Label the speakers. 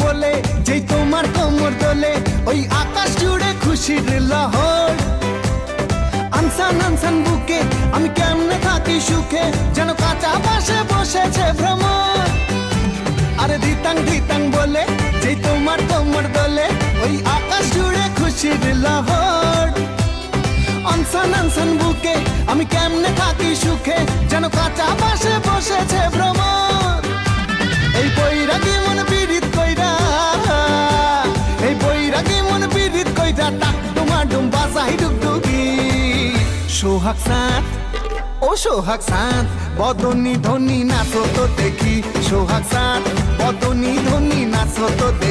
Speaker 1: বলে যেই তোমার কোমর দোলে ওই আকাশ জুড়ে খুশির লহর। আনসান আনসান বুকে আমি কেমনে থাকি সুখে, যেন কাঁচা বাসে বসেছে ভ্রমর। আরে ধিতাং ধিতাং বলে যেই তোমার কোমর দোলে ওই আকাশ জুড়ে খুশির লহর। আনসান আনসান বুকে আমি কেমনে থাকি সুখে, যেন কাঁচা বাসে বসেছে ভ্রমর। এই বৈরাগী মন পীড়িত কইরা, এই বৈরাগী মন পীড়িত কইরা টাক ডুমা ডুম বাজাই ডুগডুগি। সোহাগ সাঁত ও সোহাগ সাঁত বদনী ধ্বনি নাচো তো দেখি, সোহাগ সাঁত বদনী ধ্বনি নাচো তো দেখি।